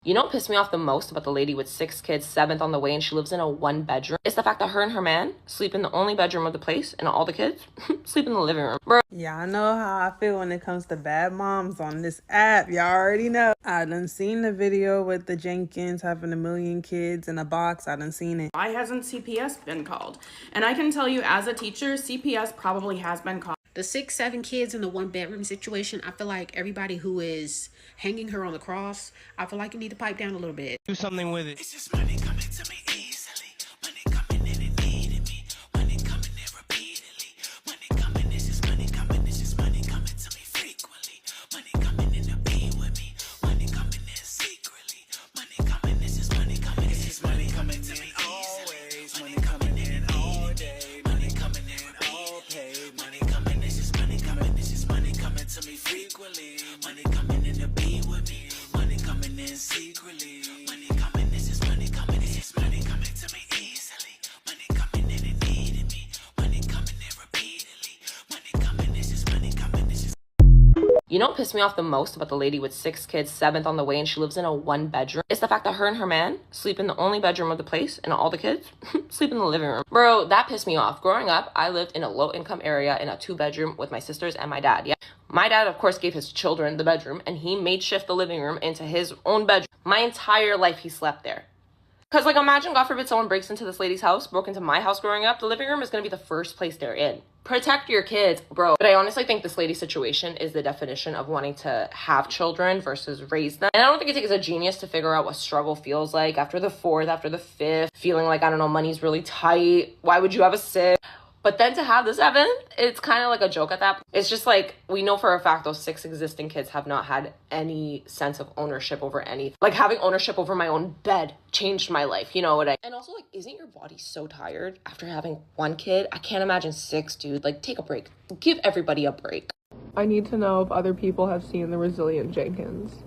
You know what pissed me off the most about the lady with 6 kids, 7th on the way, and she lives in a 1-bedroom? It's the fact that her and her man sleep in the only bedroom of the place, and all the kids sleep in the living room. Bro. Yeah, I know how I feel when it comes to bad moms on this app. Y'all already know. I done seen the video with the Jenkins having 1 million kids in a box. I done seen it. Why hasn't CPS been called? And I can tell you as a teacher, CPS probably has been called. The 6, 7 kids in the 1-bedroom situation, I feel like everybody who is hanging her on the cross, I feel like you need to pipe down a little bit. Do something with it. It's just money coming to me easily. Money coming in and needing me. Money coming in repeatedly. Money coming, it's just money coming. It's just money coming to me frequently. Money coming in to be with me. Money coming in secretly. Money coming, it's just money coming. It's just money coming to me always. Money coming in all day. Money coming in all pay. Money coming, it's just money coming. It's just money coming to me frequently. Money coming in to be with me. Money coming in secretly. Money coming, it's just money coming. It's just money coming to me easily. Money coming in and needing me. Money coming in repeatedly. Money coming, it's just money coming. It's just. You know what pissed me off the most about the lady with 6 kids, 7th on the way, and she lives in a 1-bedroom? It's the fact that her and her man sleep in the only bedroom of the place, and all the kids sleep in the living room. Bro, that pissed me off. Growing up, I lived in a low-income area in a 2-bedroom with my sisters and my dad. Yeah, my dad, of course, gave his children the bedroom, and he made shift the living room into his own bedroom. My entire life, he slept there. Because, like, imagine, God forbid, someone breaks into this lady's house, broke into my house growing up. The living room is going to be the first place they're in. Protect your kids, bro. But I honestly think this lady's situation is the definition of wanting to have children versus raise them. And I don't think it takes a genius to figure out what struggle feels like after the 4th, after the 5th, feeling like, I don't know, money's really tight. Why would you have a 6th? But then to have the 7th, it's kind of like a joke at that point. It's just like, we know for a fact those 6 existing kids have not had any sense of ownership over anything. Like, having ownership over my own bed changed my life, you know what I... And also, like, isn't your body so tired after having 1 kid? I can't imagine 6, dude. Like, take a break. Give everybody a break. I need to know if other people have seen the Resilient Jenkins.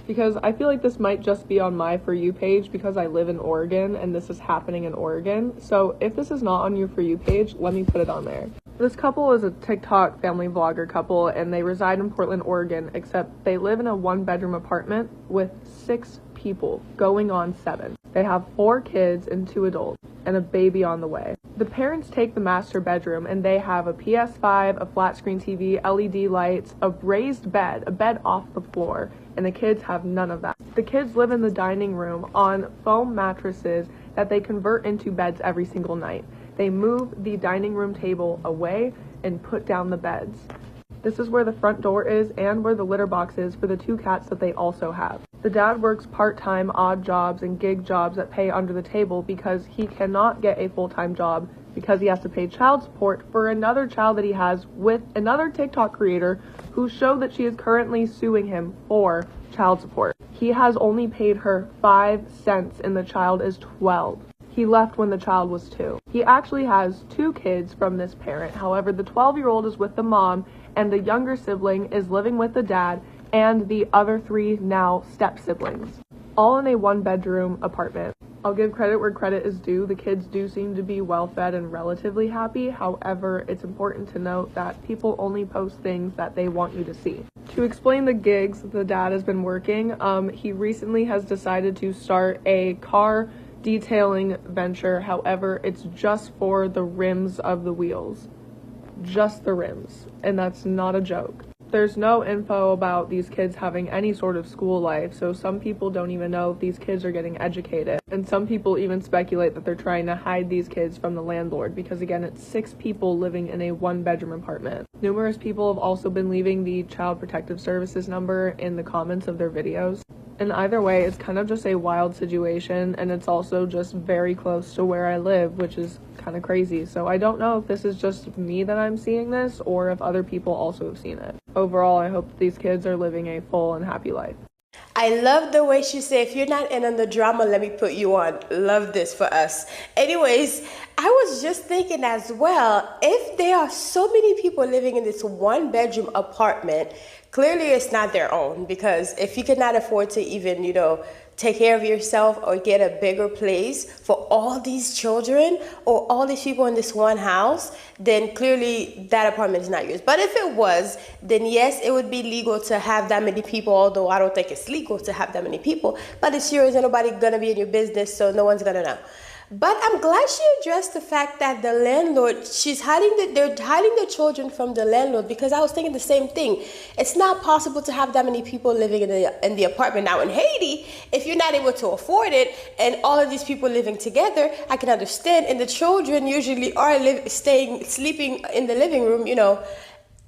Because I feel like this might just be on my For You page because I live in Oregon and this is happening in Oregon. So if this is not on your For You page, let me put it on there. This couple is a TikTok family vlogger couple and they reside in Portland, Oregon, except they live in a 1-bedroom apartment with 6 people, going on 7. They have 4 kids and 2 adults and a baby on the way. The parents take the master bedroom and they have a PS5, a flat screen TV, LED lights, a raised bed, a bed off the floor, and the kids have none of that. The kids live in the dining room on foam mattresses that they convert into beds every single night. They move the dining room table away and put down the beds. This is where the front door is and where the litter box is for the 2 cats that they also have. The dad works part-time odd jobs and gig jobs that pay under the table because he cannot get a full-time job because he has to pay child support for another child that he has with another TikTok creator who showed that she is currently suing him for child support. He has only paid her 5 cents and the child is 12. He left when the child was 2. He actually has 2 kids from this parent. However, the 12-year-old is with the mom and the younger sibling is living with the dad and the other 3 now step-siblings, all in a 1-bedroom apartment. I'll give credit where credit is due. The kids do seem to be well-fed and relatively happy. However, it's important to note that people only post things that they want you to see. To explain the gigs the dad has been working, he recently has decided to start a car detailing venture. However, it's just for the rims of the wheels. Just the rims. And that's not a joke. There's no info about these kids having any sort of school life, so some people don't even know if these kids are getting educated. And some people even speculate that they're trying to hide these kids from the landlord because, again, it's 6 people living in a 1-bedroom apartment. Numerous people have also been leaving the Child Protective Services number in the comments of their videos. And either way, it's kind of just a wild situation, and it's also just very close to where I live, which is kind of crazy. So I don't know if this is just me that I'm seeing this, or if other people also have seen it. Overall, I hope these kids are living a full and happy life. I love the way she said, if you're not in on the drama, let me put you on. Love this for us. Anyways, I was just thinking as well, if there are so many people living in this one bedroom apartment, clearly it's not their own, because if you cannot afford to even, take care of yourself or get a bigger place for all these children or all these people in this one house, then clearly that apartment is not yours. But if it was, then yes, it would be legal to have that many people, although I don't think it's legal to have that many people, but it's yours and nobody gonna be in your business, so no one's gonna know. But I'm glad she addressed the fact that the landlord, they're hiding the children from the landlord, because I was thinking the same thing. It's not possible to have that many people living in the apartment. Now in Haiti, if you're not able to afford it and all of these people living together, I can understand. And the children usually are sleeping in the living room,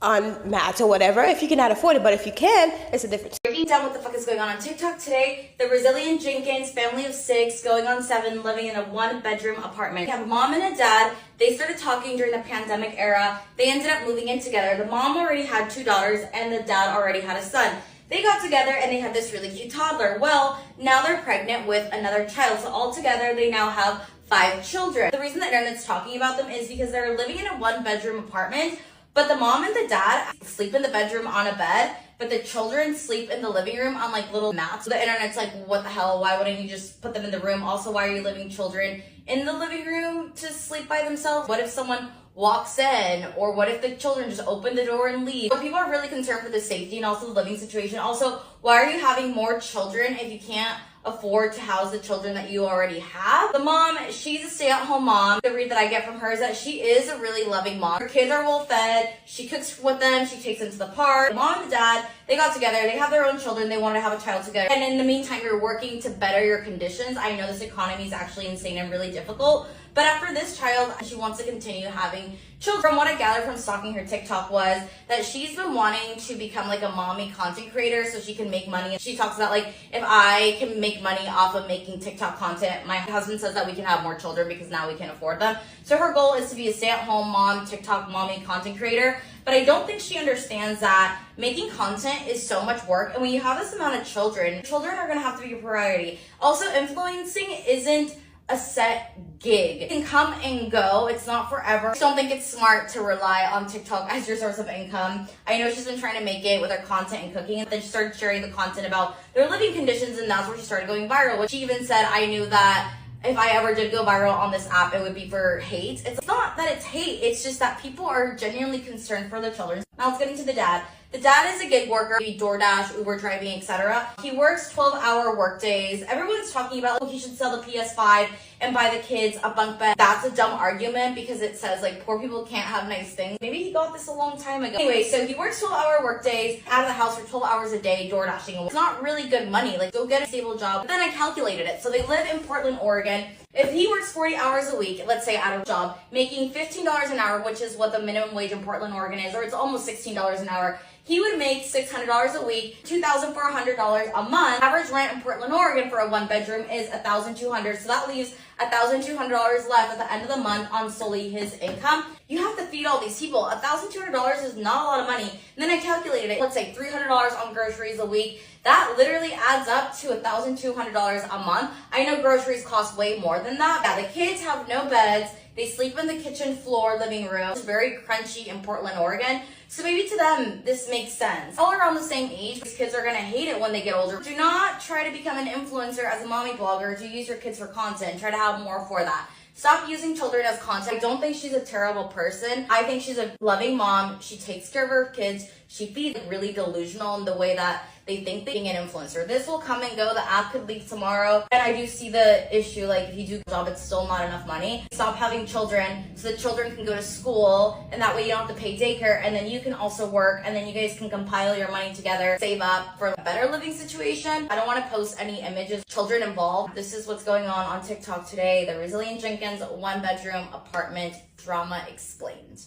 on mats or whatever, if you cannot afford it. But if you can, it's a difference. Breaking down what the fuck is going on TikTok today. The resilient Jenkins family of 6 going on 7 living in a 1-bedroom apartment. They have a mom and a dad. They started talking during the pandemic era. They ended up moving in together. The mom already had 2 daughters and the dad already had a son. They got together and they had this really cute toddler. Well, now they're pregnant with another child. So all together they now have 5 children. The reason the internet's talking about them is because they're living in a 1-bedroom apartment, but the mom and the dad sleep in the bedroom on a bed, but the children sleep in the living room on like little mats. So the internet's like, what the hell? Why wouldn't you just put them in the room? Also, why are you leaving children in the living room to sleep by themselves? What if someone walks in, or what if the children just open the door and leave? But people are really concerned for the safety and also the living situation. Also, why are you having more children if you can't afford to house the children that you already have? The mom, she's a stay-at-home mom. The read that I get from her is that she is a really loving mom. Her kids are well fed. She cooks with them. She takes them to the park. The mom and the dad, they got together. They have their own children. They wanted to have a child together. And in the meantime, you're working to better your conditions. I know this economy is actually insane and really difficult, but after this child, she wants to continue having children. From what I gathered from stalking her TikTok was that she's been wanting to become like a mommy content creator so she can make money. She talks about like, if I can make money off of making TikTok content, my husband says that we can have more children because now we can afford them. So her goal is to be a stay-at-home mom, TikTok mommy content creator. But I don't think she understands that making content is so much work. And when you have this amount of children are gonna have to be your priority. Also, influencing isn't a set gig. It can come and go. It's not forever. I don't think it's smart to rely on TikTok as your source of income. I know she's been trying to make it with her content and cooking, and then she started sharing the content about their living conditions, and that's where she started going viral. Which she even said, I knew that if I ever did go viral on this app, it would be for hate. It's not that it's hate, it's just that people are genuinely concerned for their children. Now let's get into the dad. The dad is a gig worker, maybe DoorDash, Uber driving, etc. He works 12-hour work days. Everyone's talking about, he should sell the PS5 and buy the kids a bunk bed. That's a dumb argument because it says like poor people can't have nice things. Maybe he got this a long time ago. Anyway, so he works 12-hour work days, out of the house for 12 hours a day, door dashing. It's not really good money. Like, go get a stable job. But then I calculated it. So they live in Portland, Oregon. If he works 40 hours a week, let's say out of a job, making $15 an hour, which is what the minimum wage in Portland, Oregon is, or it's almost $16 an hour, he would make $600 a week, $2,400 a month. Average rent in Portland, Oregon for a 1-bedroom is $1,200. So that leaves $1,200 left at the end of the month on solely his income. You have to feed all these people. $1,200 is not a lot of money. And then I calculated it. Let's say $300 on groceries a week. That literally adds up to $1,200 a month. I know groceries cost way more than that. Yeah, the kids have no beds. They sleep in the kitchen floor, living room. It's very crunchy in Portland, Oregon. So maybe to them, this makes sense. All around the same age, these kids are gonna hate it when they get older. Do not try to become an influencer as a mommy blogger to use your kids for content. Try to have more for that. Stop using children as content. I don't think she's a terrible person. I think she's a loving mom. She takes care of her kids. She feeds really delusional in the way that they think they're being an influencer. This will come and go. The app could leave tomorrow. And I do see the issue, like if you do a job, it's still not enough money. Stop having children so the children can go to school, and that way you don't have to pay daycare, and then you can also work, and then you guys can compile your money together, save up for a better living situation. I don't want to post any images, children involved. This is what's going on TikTok today. The resilient Jenkins 1-bedroom apartment drama explained.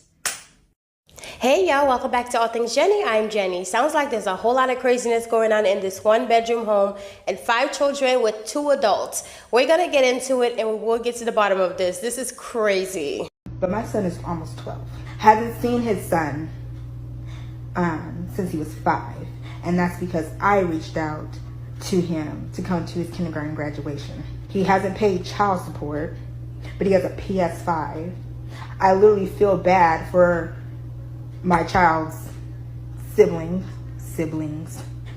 Hey y'all, welcome back to All Things Jenny. I'm Jenny. Sounds like there's a whole lot of craziness going on in this 1-bedroom home and 5 children with 2 adults. We're gonna get into it and we'll get to the bottom of this. This is crazy. But my son is almost 12. Hasn't seen his son since he was 5. And that's because I reached out to him to come to his kindergarten graduation. He hasn't paid child support but he has a PS5. I literally feel bad for my child's siblings.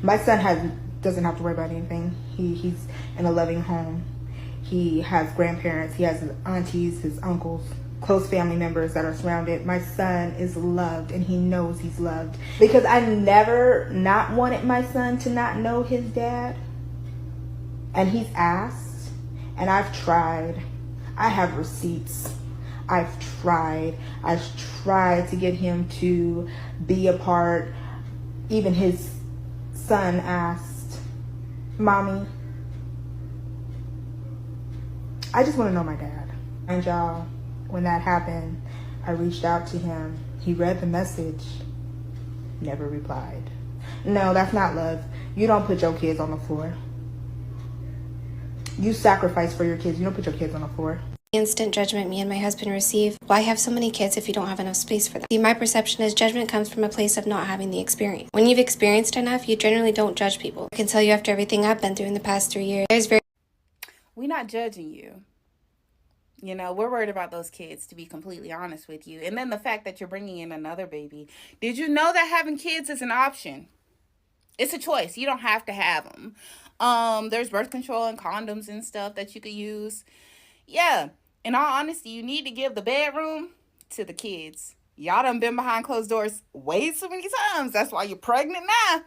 My son doesn't have to worry about anything. He's in a loving home. He has grandparents. He has his aunties, his uncles, close family members that are surrounded. My son is loved, and he knows he's loved. Because I never not wanted my son to not know his dad. And he's asked, and I've tried. I have receipts. I've tried to get him to be a part. Even his son asked, Mommy, I just want to know my dad. And y'all, when that happened, I reached out to him. He read the message, never replied. No, that's not love. You don't put your kids on the floor. You sacrifice for your kids. You don't put your kids on the floor. Instant judgment me and my husband receive. Why have so many kids if you don't have enough space for them? See, my perception is judgment comes from a place of not having the experience. When you've experienced enough, you generally don't judge people. I can tell you after everything I've been through in the past 3 years, We're not judging you. You know, we're worried about those kids, to be completely honest with you. And then the fact that you're bringing in another baby. Did you know that having kids is an option? It's a choice. You don't have to have them. There's birth control and condoms and stuff that you could use. Yeah. In all honesty, you need to give the bedroom to the kids. Y'all done been behind closed doors way too many times. That's why you're pregnant now.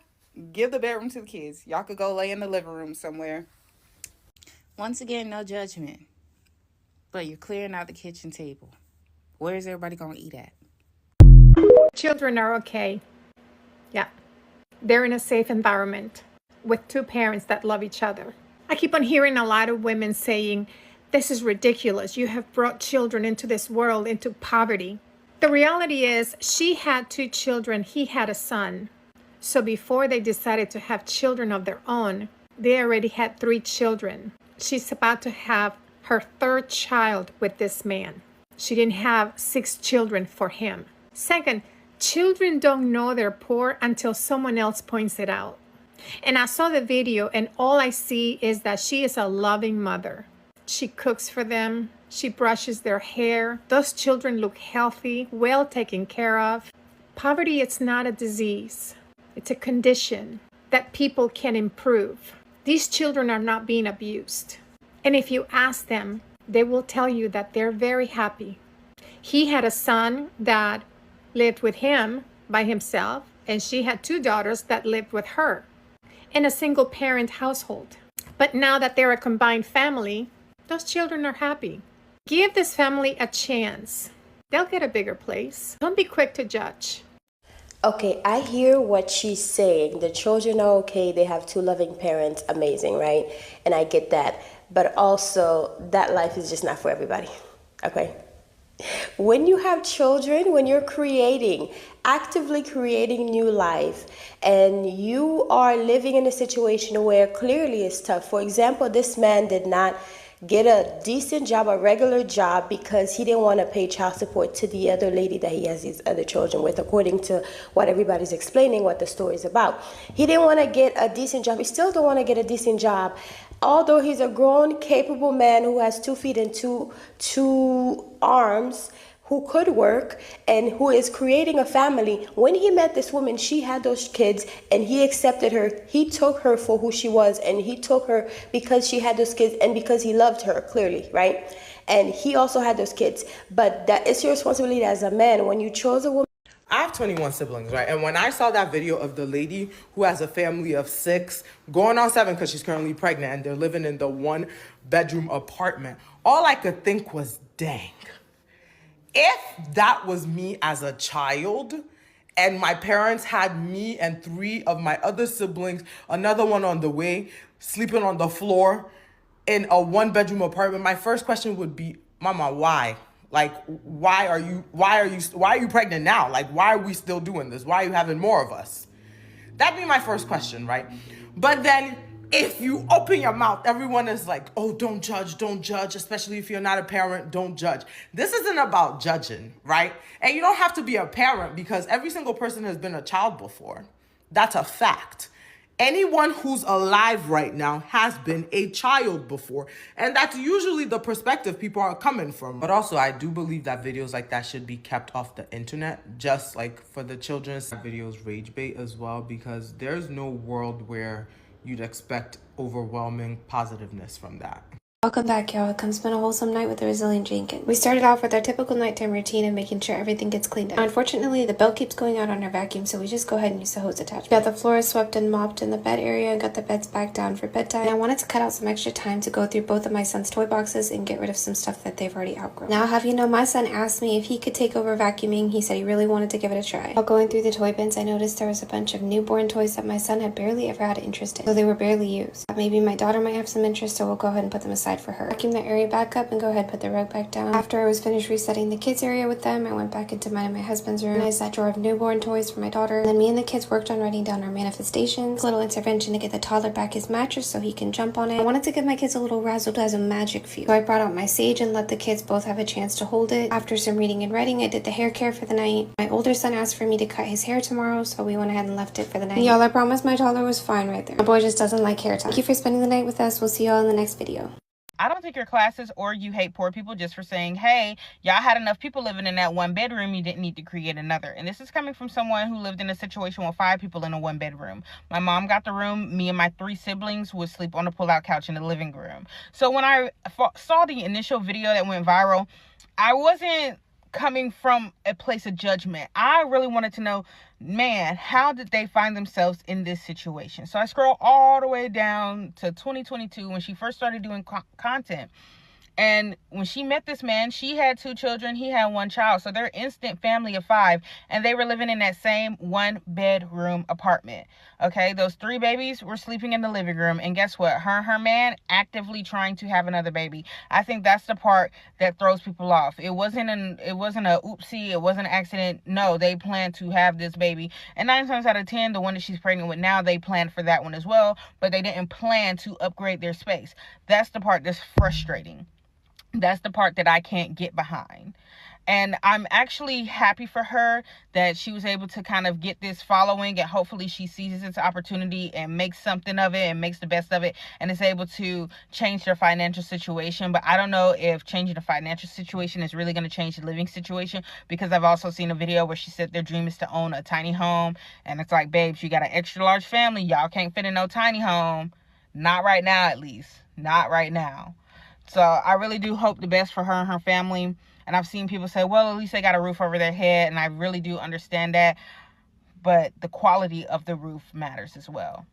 Give the bedroom to the kids. Y'all could go lay in the living room somewhere. Once again, no judgment. But you're clearing out the kitchen table. Where is everybody going to eat at? Children are okay. Yeah. They're in a safe environment with two parents that love each other. I keep on hearing a lot of women saying, this is ridiculous. You have brought children into this world, into poverty. The reality is she had 2 children. He had a son. So before they decided to have children of their own, they already had 3 children. She's about to have her 3rd child with this man. She didn't have 6 children for him. Second, children don't know they're poor until someone else points it out. And I saw the video, and all I see is that she is a loving mother. She cooks for them. She brushes their hair. Those children look healthy, well taken care of. Poverty is not a disease. It's a condition that people can improve. These children are not being abused. And if you ask them, they will tell you that they're very happy. He had a son that lived with him by himself, and she had 2 daughters that lived with her in a single parent household. But now that they're a combined family, those children are happy. Give this family a chance. They'll get a bigger place. Don't be quick to judge. Okay, I hear what she's saying. The children are okay. They have 2 loving parents. Amazing, right? And I get that. But also, that life is just not for everybody. Okay? When you have children, when you're actively creating new life, and you are living in a situation where clearly it's tough. For example, this man did not get a decent job, a regular job, because he didn't want to pay child support to the other lady that he has these other children with, according to what everybody's explaining, what the story is about. He didn't want to get a decent job. He still don't want to get a decent job, although he's a grown, capable man who has 2 feet and two arms, who could work and who is creating a family. When he met this woman, she had those kids, and he accepted her. He took her for who she was, and he took her because she had those kids and because he loved her, clearly, right? And he also had those kids. But that is your responsibility as a man. When you chose a woman. I have 21 siblings, right? And when I saw that video of the lady who has a family of 6, going on 7 because she's currently pregnant, and they're living in the 1-bedroom apartment, all I could think was, dang. If that was me as a child, and my parents had me and 3 of my other siblings, another one on the way, sleeping on the floor in a 1-bedroom apartment, my first question would be, Mama, why? Like, why are you pregnant now? Like, why are we still doing this? Why are you having more of us? That'd be my first question, right? But then if you open your mouth, everyone is like, oh, don't judge, especially if you're not a parent, don't judge. This isn't about judging, right? And you don't have to be a parent because every single person has been a child before. That's a fact. Anyone who's alive right now has been a child before. And that's usually the perspective people are coming from. But also, I do believe that videos like that should be kept off the internet, just like for the children's videos rage bait as well, because there's no world where you'd expect overwhelming positiveness from that. Welcome back, y'all. Come spend a wholesome night with the resilient Jenkins. We started off with our typical nighttime routine of making sure everything gets cleaned up. Now, unfortunately, the belt keeps going out on our vacuum, so we just go ahead and use the hose attachment. Got the floors swept and mopped in the bed area and got the beds back down for bedtime. And I wanted to cut out some extra time to go through both of my son's toy boxes and get rid of some stuff that they've already outgrown. Now, have you know, my son asked me if he could take over vacuuming. He said he really wanted to give it a try. While going through the toy bins, I noticed there was a bunch of newborn toys that my son had barely ever had interest in, so they were barely used. Maybe my daughter might have some interest, so we'll go ahead and put them aside for her. Vacuum the area back up and go ahead and put the rug back down. After I was finished resetting the kids area with them, I went back into mine and my husband's room, organized that drawer of newborn toys for my daughter, and then me and the kids worked on writing down our manifestations, little intervention to get the toddler back his mattress so he can jump on it. I wanted to give my kids a little razzle-dazzle magic feel, so I brought out my sage and let the kids both have a chance to hold it. After some reading and writing, I did the hair care for the night. My older son asked for me to cut his hair tomorrow, so we went ahead and left it for the night. And y'all, I promise my toddler was fine right there. My boy just doesn't like hair time. Thank you for spending the night with us. We'll see y'all in the next video. I don't think your classes or you hate poor people just for saying, hey, y'all had enough people living in that one bedroom, you didn't need to create another. And this is coming from someone who lived in a situation with 5 people in a 1 bedroom. My mom got the room. Me and my 3 siblings would sleep on the pull-out couch in the living room. So when I saw the initial video that went viral, I wasn't coming from a place of judgment. I really wanted to know, man, how did they find themselves in this situation? So I scroll all the way down to 2022 when she first started doing content. And when she met this man, she had 2 children, he had 1 child. So they're an instant family of 5, and they were living in that same 1 bedroom apartment. Okay, those 3 babies were sleeping in the living room, and guess what? Her and her man actively trying to have another baby. I think that's the part that throws people off. It wasn't a oopsie, it wasn't an accident. No, they planned to have this baby. And 9 times out of 10, the one that she's pregnant with now, they planned for that one as well, but they didn't plan to upgrade their space. That's the part that's frustrating. That's the part that I can't get behind. And I'm actually happy for her that she was able to kind of get this following, and hopefully she seizes this opportunity and makes something of it and makes the best of it and is able to change their financial situation. But I don't know if changing the financial situation is really going to change the living situation, because I've also seen a video where she said their dream is to own a tiny home. And it's like, babes, you got an extra large family. Y'all can't fit in no tiny home. Not right now, at least. Not right now. So I really do hope the best for her and her family. And I've seen people say, well, at least they got a roof over their head. And I really do understand that. But the quality of the roof matters as well.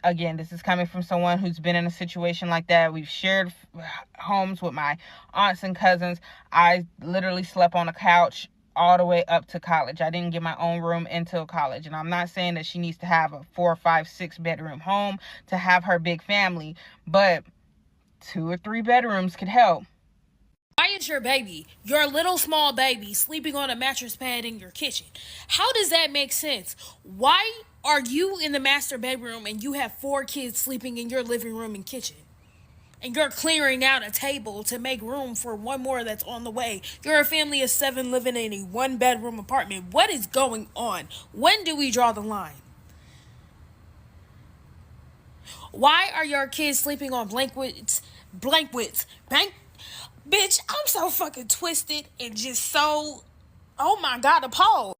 Again, this is coming from someone who's been in a situation like that. We've shared homes with my aunts and cousins. I literally slept on a couch all the way up to college. I didn't get my own room until college. And I'm not saying that she needs to have a 4, 5, 6 bedroom home to have her big family. But 2 or 3 bedrooms could help. Why is your baby, your little small baby, sleeping on a mattress pad in your kitchen? How does that make sense? Why are you in the master bedroom and you have 4 kids sleeping in your living room and kitchen? And you're clearing out a table to make room for 1 more that's on the way. You're a family of 7 living in a 1 bedroom apartment. What is going on? When do we draw the line? Why are your kids sleeping on blankets? Bitch, I'm so fucking twisted and just so, oh my God, appalled.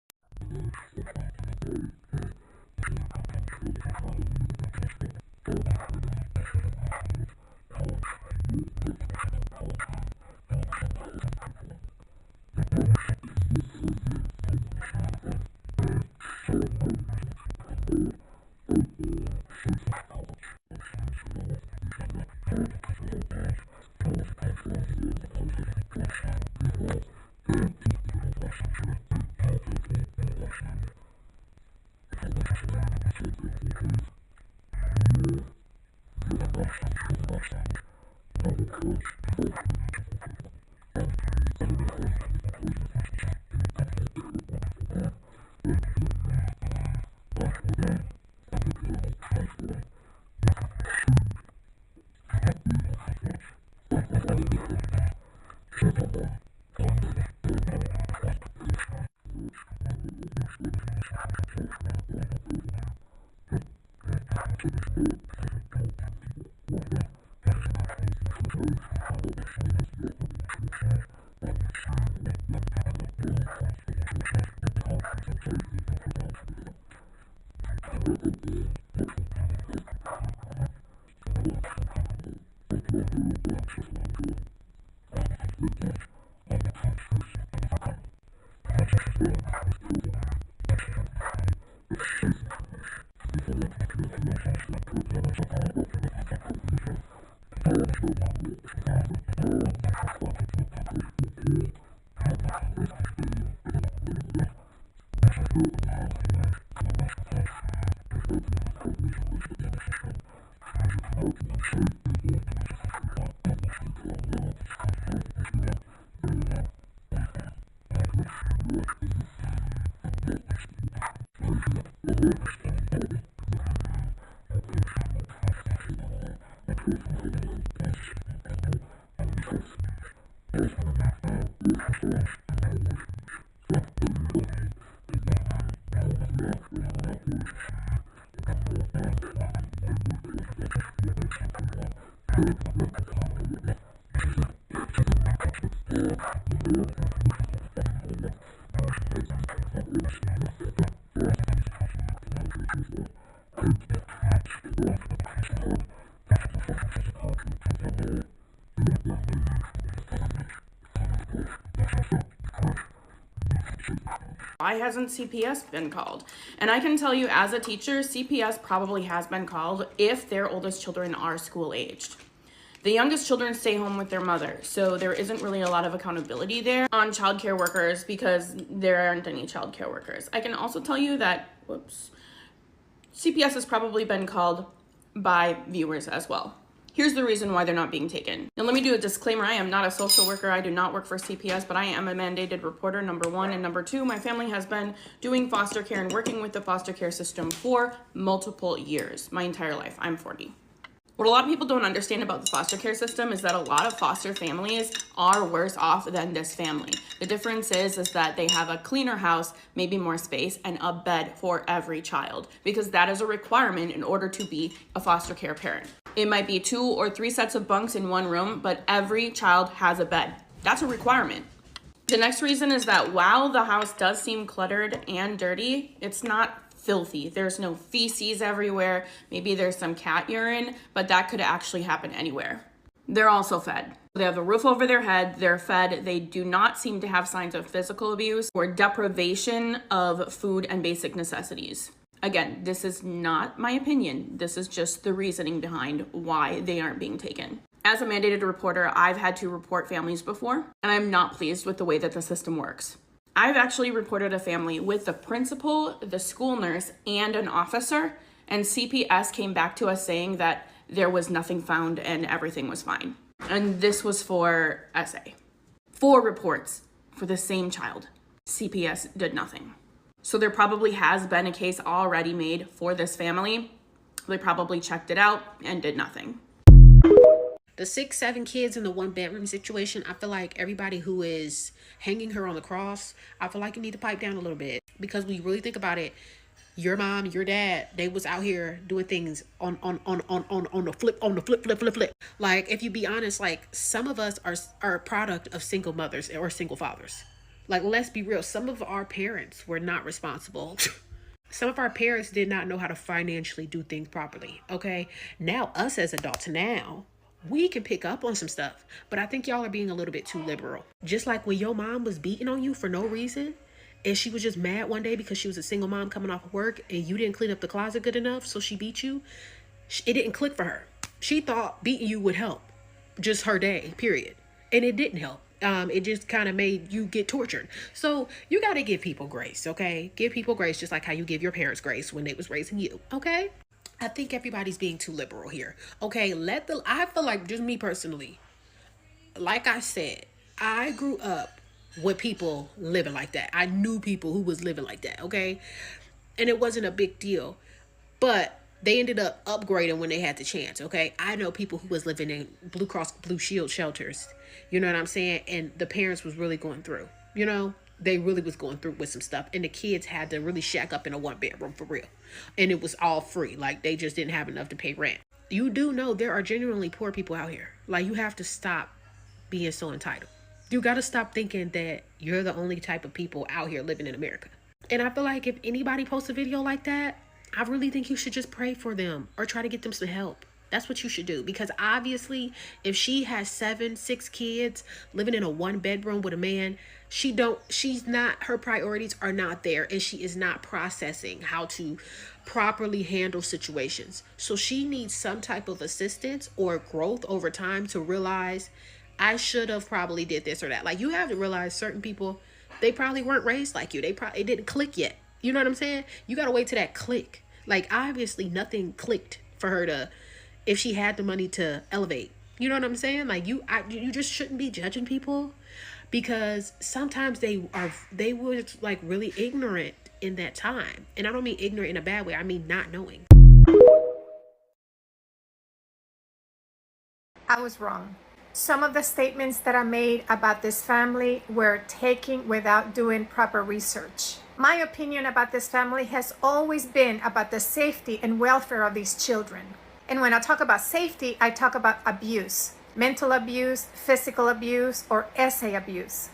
Why hasn't CPS been called? And I can tell you as a teacher, CPS probably has been called if their oldest children are school aged. The youngest children stay home with their mother, so there isn't really a lot of accountability there on childcare workers because there aren't any childcare workers. I can also tell you that, CPS has probably been called by viewers as well. Here's the reason why they're not being taken. Now let me do a disclaimer. I am not a social worker. I do not work for CPS, but I am a mandated reporter, number one. And number two, my family has been doing foster care and working with the foster care system for multiple years, my entire life. I'm 40. What a lot of people don't understand about the foster care system is that a lot of foster families are worse off than this family. The difference is that they have a cleaner house, maybe more space, and a bed for every child, because that is a requirement in order to be a foster care parent. It might be 2 or 3 sets of bunks in one room, but every child has a bed. That's a requirement. The next reason is that while the house does seem cluttered and dirty, it's not filthy. There's no feces everywhere. Maybe there's some cat urine, but that could actually happen anywhere. They're also fed. They have a roof over their head. They're fed. They do not seem to have signs of physical abuse or deprivation of food and basic necessities. Again, this is not my opinion. This is just the reasoning behind why they aren't being taken. As a mandated reporter, I've had to report families before, and I'm not pleased with the way that the system works. I've actually reported a family with the principal, the school nurse, and an officer, and CPS came back to us saying that there was nothing found and everything was fine. And this was for SA. 4 reports for the same child. CPS did nothing. So there probably has been a case already made for this family. They probably checked it out and did nothing. The 6, 7 kids in the 1-bedroom situation, I feel like everybody who is hanging her on the cross, I feel like you need to pipe down a little bit. Because when you really think about it, your mom, your dad, they was out here doing things on the flip. Like, if you be honest, like, some of us are a product of single mothers or single fathers. Like, let's be real. Some of our parents were not responsible. Some of our parents did not know how to financially do things properly. Okay. Now, us as adults now, we can pick up on some stuff, but I think y'all are being a little bit too liberal. Just like when your mom was beating on you for no reason, and she was just mad one day because she was a single mom coming off of work and you didn't clean up the closet good enough, so she beat you. It didn't click for her. She thought beating you would help just her day, period. And it didn't help. It just kind of made you get tortured. So you got to give people grace, okay? Give people grace just like how you give your parents grace when they was raising you, okay? I think everybody's being too liberal here. Okay, I feel like, just me personally, like I said, I grew up with people living like that. I knew people who was living like that, okay? And it wasn't a big deal. But they ended up upgrading when they had the chance, okay? I know people who was living in Blue Cross Blue Shield shelters. You know what I'm saying? And the parents was really going through, you know? They really was going through with some stuff. And the kids had to really shack up in a 1-bedroom for real. And it was all free. Like, they just didn't have enough to pay rent. You do know there are genuinely poor people out here. Like, you have to stop being so entitled. You got to stop thinking that you're the only type of people out here living in America. And I feel like if anybody posts a video like that, I really think you should just pray for them or try to get them some help. That's what you should do. Because obviously, if she has 6 kids living in a 1-bedroom with a man, her priorities are not there, and she is not processing how to properly handle situations. So she needs some type of assistance or growth over time to realize, I should have probably did this or that. Like, you have to realize certain people, they probably weren't raised like you. It didn't click yet. You know what I'm saying? You got to wait till that click. Like, obviously nothing clicked for her to, if she had the money to elevate. You know what I'm saying? Like, you just shouldn't be judging people, because sometimes they were like really ignorant in that time. And I don't mean ignorant in a bad way. I mean not knowing. I was wrong. Some of the statements that I made about this family were taken without doing proper research. My opinion about this family has always been about the safety and welfare of these children. And when I talk about safety, I talk about abuse. Mental abuse, physical abuse, or essay abuse.